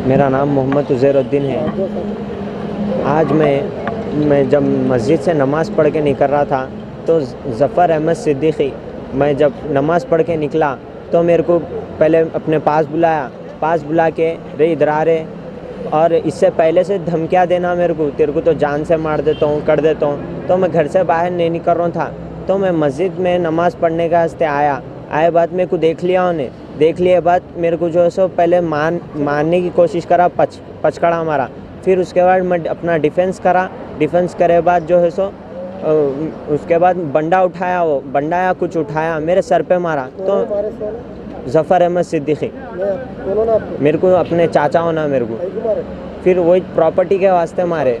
मेरा नाम मोहम्मद उज़ैरुद्दीन है। आज मैं जब मस्जिद से नमाज़ पढ़ के निकल रहा था तो ज़फ़र अहमद सिद्दीकी, मैं जब नमाज़ पढ़ के निकला तो मेरे को पहले अपने पास बुला के रे इधर आ रे, और इससे पहले से धमकियाँ देना मेरे को, तेरे को तो जान से मार देता हूँ, कर देता हूँ। तो मैं घर से बाहर नहीं निकल रहा था। तो मैं मस्जिद में नमाज़ पढ़ने का वास्ते आए बाद मेरे को देख लिए बाद मेरे को जो है सो पहले मारने की कोशिश करा, पचकड़ा मारा। फिर उसके बाद मैं अपना डिफेंस करे बाद जो है सो उसके बाद बंडा या कुछ उठाया, मेरे सर पे मारा। तो ज़फ़र अहमद सिद्दीकी मेरे को अपने चाचा होना मेरे को, फिर वही प्रॉपर्टी के वास्ते मारे।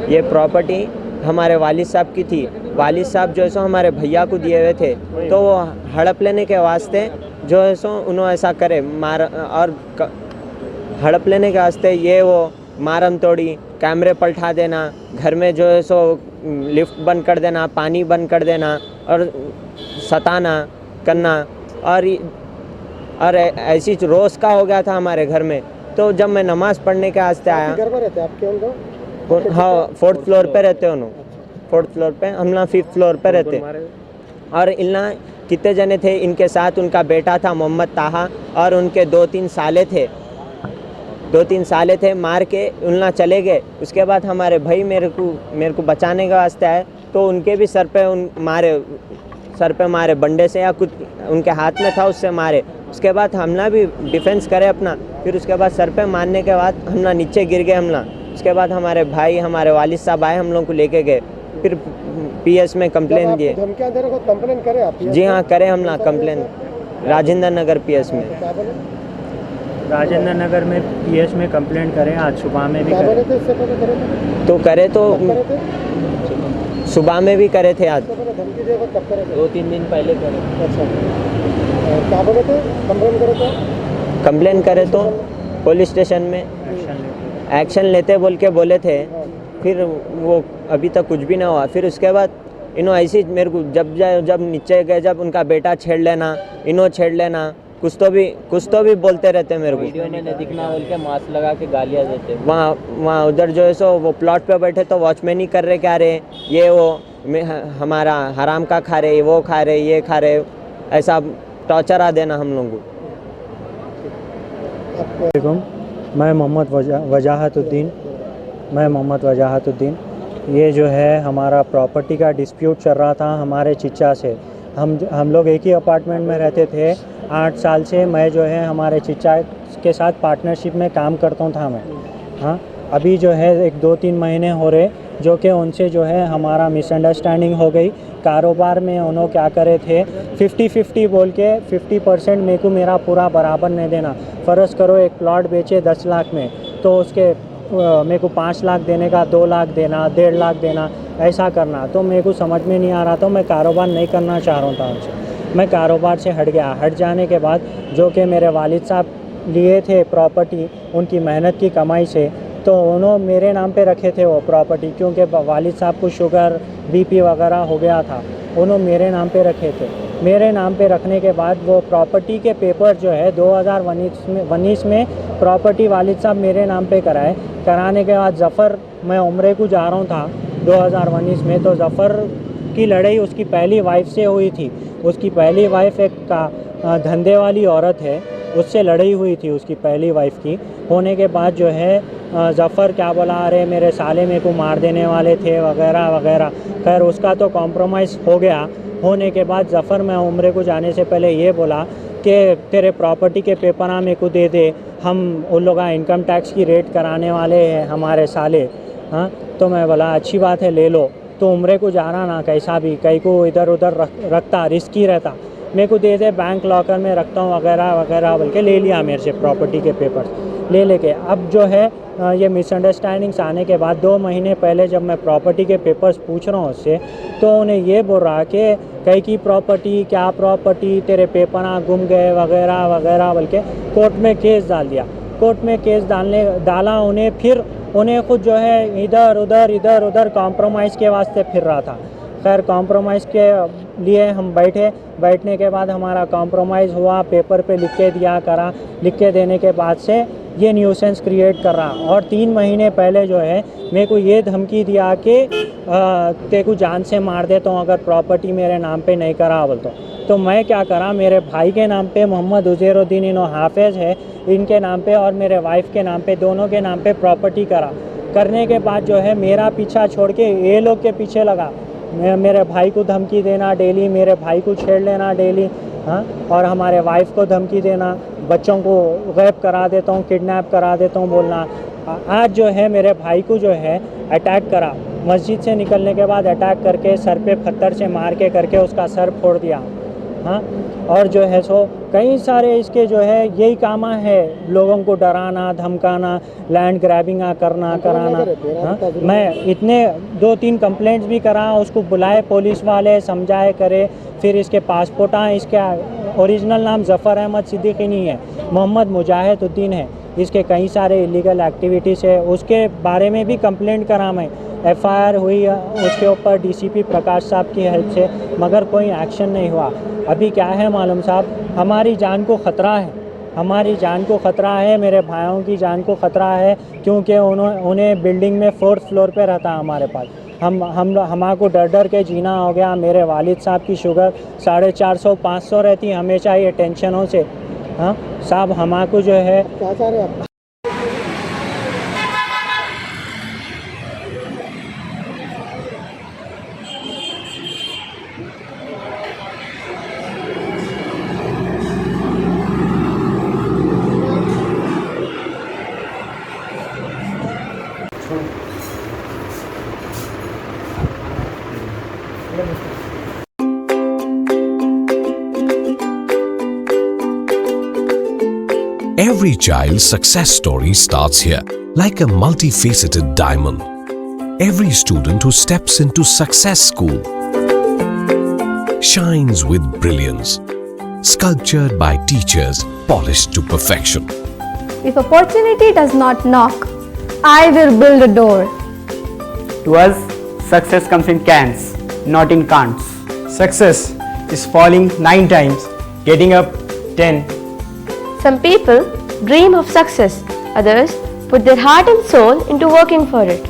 ये प्रॉपर्टी हमारे वालिद साहब की थी। वालिद साहब जो है सो हमारे भैया को दिए हुए थे, तो वो हड़प लेने के वास्ते जो है सो उन्होंने ऐसा करे हड़प लेने के वास्ते ये वो मारम तोड़ी, कैमरे पलटा देना, घर में जो है सो लिफ्ट बंद कर देना, पानी बंद कर देना और सताना करना। और ऐसी रोज़ का हो गया था हमारे घर में। तो जब मैं नमाज़ पढ़ने के वास्ते आया, घर में रहते आपके हम लोग? हाँ, 4th फ्लोर पे रहते हो, 4th फ्लोर पे, हम ना 5th फ्लोर पे रहते। और इन्ना कितने जने थे इनके साथ, उनका बेटा था मोहम्मद ताहा और उनके 2-3 साले थे। मार के उन्ना चले गए। उसके बाद हमारे भाई मेरे को बचाने के वास्ते आए, तो उनके भी सर पे मारे बंडे से, या कुछ उनके हाथ में था उससे मारे। उसके बाद हमला भी डिफेंस करे अपना। फिर उसके बाद सर पे मारने के बाद हमला नीचे गिर गए। उसके बाद हमारे भाई, हमारे वालिद साहब आए, हम लोग को लेके गए। फिर PS में कंप्लेन दिए। धमकियां दे रहे हो, कंप्लेन करे आप? जी हाँ, करे हमला कंप्लेन राजेंद्र नगर PS में। राजेंद्र नगर में PS में कंप्लेंट करें। आज सुबह में भी बोले करें। थे इससे पहले करे थे? तो करे तो करे थे? सुबह में भी करे थे। आज इससे पहले धमकी दिए थे, तब करे थे? 2-3 दिन पहले करे। अच्छा, क्या बोले थे? कंप्लेन करे तो पुलिस स्टेशन में एक्शन लेते बोले थे। फिर वो अभी तक कुछ भी ना हुआ। फिर उसके बाद इन्हों ऐसी मेरे को जब नीचे गए, जब उनका बेटा छेड़ लेना, इन्हों छेड़ लेना, कुछ तो भी बोलते रहते मेरे को। वीडियो में नहीं दिखना बोल के मास्क लगा के गालियाँ देते। वहाँ उधर जो है सो वो प्लॉट पे बैठे तो वॉचमैन ही कर रहे, क्या रहे ये वो हमारा हराम का खा रहे, वो खा रहे, ये खा रहे, ऐसा टॉर्चर आ देना हम लोगों को। मैं मोहम्मद वजाहतुद्दीन। ये जो है हमारा प्रॉपर्टी का डिस्प्यूट चल रहा था हमारे चिच्चा से। हम लोग एक ही अपार्टमेंट में रहते थे 8 साल से। मैं जो है हमारे चिच्चा के साथ पार्टनरशिप में काम करता था मैं। हाँ, अभी जो है 1-2-3 महीने हो रहे जो कि उनसे जो है हमारा मिसअंडरस्टैंडिंग हो गई। कारोबार में उन्होंने क्या करे थे, 50-50 बोल के 50% मेरे को मेरा पूरा बराबर नहीं देना। फ़र्ज़ करो एक प्लॉट बेचे 10 लाख में, तो उसके मेरे को 5 लाख देने का, 2 लाख देना, 1.5 लाख देना, ऐसा करना। तो मेरे को समझ में नहीं आ रहा था। मैं कारोबार नहीं करना चाह रहा था उनसे। मैं कारोबार से हट गया। हट जाने के बाद जो कि मेरे वालिद साहब लिए थे प्रॉपर्टी उनकी मेहनत की कमाई से, तो उन्होंने मेरे नाम पे रखे थे वो प्रॉपर्टी, क्योंकि वालिद साहब को शुगर BP वगैरह हो गया था। उन्होंने मेरे नाम पे रखे थे। मेरे नाम पे रखने के बाद वो प्रॉपर्टी के पेपर जो है 2019 में प्रॉपर्टी वालिद साहब मेरे नाम पे कराने के बाद ज़फ़र, मैं उम्रे को जा रहा था 2019 में, तो ज़फ़र की लड़ाई उसकी पहली वाइफ से हुई थी। उसकी पहली वाइफ एक धंधे वाली औरत है, उससे लड़ाई हुई थी उसकी पहली वाइफ की। होने के बाद जो है ज़फ़र क्या बोला, अरे मेरे साले मेरे को मार देने वाले थे वगैरह वगैरह। खैर उसका तो कॉम्प्रोमाइज़ हो गया। होने के बाद ज़फ़र मैं उम्रे को जाने से पहले ये बोला कि तेरे प्रॉपर्टी के पेपर मेरे को दे दे, हम उन लोग इनकम टैक्स की रेट कराने वाले हैं हमारे साले। हाँ, तो मैं बोला अच्छी बात है, ले लो। तो उम्रे को जाना ना कैसा भी, कहीं को इधर उधर रखता, रिस्की रहता। मेरे को दे दे, बैंक लॉकर में रखता हूँ वगैरह वगैरह बोल के ले लिया मेरे से प्रॉपर्टी के पेपर्स लेके। अब जो है ये मिसअंडरस्टैंडिंग्स आने के बाद 2 महीने पहले जब मैं प्रॉपर्टी के पेपर्स पूछ रहा हूँ उससे, तो उन्हें ये बोल रहा कि कहीं की प्रॉपर्टी, क्या प्रॉपर्टी, तेरे पेपर गुम गए वगैरह वगैरह बोल के कोर्ट में केस डाल दिया। कोर्ट में केस डाला उन्हें। फिर उन्हें खुद जो है इधर उधर कॉम्प्रोमाइज़ के वास्ते फिर रहा था। खैर कॉम्प्रोमाइज़ के लिए हम बैठने के बाद हमारा कॉम्प्रोमाइज़ हुआ, पेपर पे लिख के दिया करा। लिख के देने के बाद से ये न्यूसेंस क्रिएट कर रहा। और 3 महीने पहले जो है मेरे को ये धमकी दिया कि तेरे को जान से मार देता हूँ अगर प्रॉपर्टी मेरे नाम पे नहीं करा बोल तो मैं क्या करा, मेरे भाई के नाम पे मोहम्मद उज़ैरुद्दीन इनो हाफिज़ है, इनके नाम पे और मेरे वाइफ के नाम पे, दोनों के नाम पे प्रॉपर्टी करा। करने के बाद जो है मेरा पीछा छोड़ के ये लोग के पीछे लगा, मेरे भाई को धमकी देना डेली, मेरे भाई को छेड़ लेना डेली, हाँ, और हमारे वाइफ को धमकी देना, बच्चों को गैब करा देता हूँ, किडनैप करा देता हूँ बोलना। आज जो है मेरे भाई को जो है अटैक करा, मस्जिद से निकलने के बाद अटैक करके सर पे पत्थर से मार के करके उसका सर फोड़ दिया, हाँ। और जो है सो कई सारे इसके जो है यही काम है, लोगों को डराना, धमकाना, लैंड ग्रैबिंग कराना, हाँ। मैं इतने 2-3 कंप्लेंट्स भी करा, उसको बुलाए पुलिस वाले, समझाए करे, फिर इसके पासपोर्ट आए, इसका ओरिजिनल नाम ज़फ़र अहमद सिद्दीकी नहीं है, मोहम्मद मुजाहिदुद्दीन है। इसके कई सारे इलीगल एक्टिविटीज़ है, उसके बारे में भी कंप्लेंट करा मैं, FIR हुई उसके ऊपर DCP प्रकाश साहब की हेल्प से, मगर कोई एक्शन नहीं हुआ। अभी क्या है मालूम साहब, हमारी जान को ख़तरा है, हमारी जान को ख़तरा है, मेरे भाइयों की जान को ख़तरा है, क्योंकि उन्हें बिल्डिंग में 4th फ्लोर पे रहता है हमारे पास। हमारे को डर डर के जीना हो गया। मेरे वालिद साहब की शुगर 450-500 रहती, हमेशा ये टेंशनों से, हाँ साहब। हमारे को जो है क्या चाह रहे हैं आप? Every child's success story starts here, like a multifaceted diamond. Every student who steps into Success School shines with brilliance, sculptured by teachers polished to perfection. If opportunity does not knock, I will build a door. To us, success comes in cans, not in can'ts. Success is falling 9 times, getting up 10. Some people dream of success, others put their heart and soul into working for it.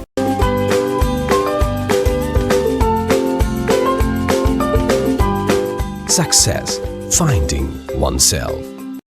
Success, finding oneself.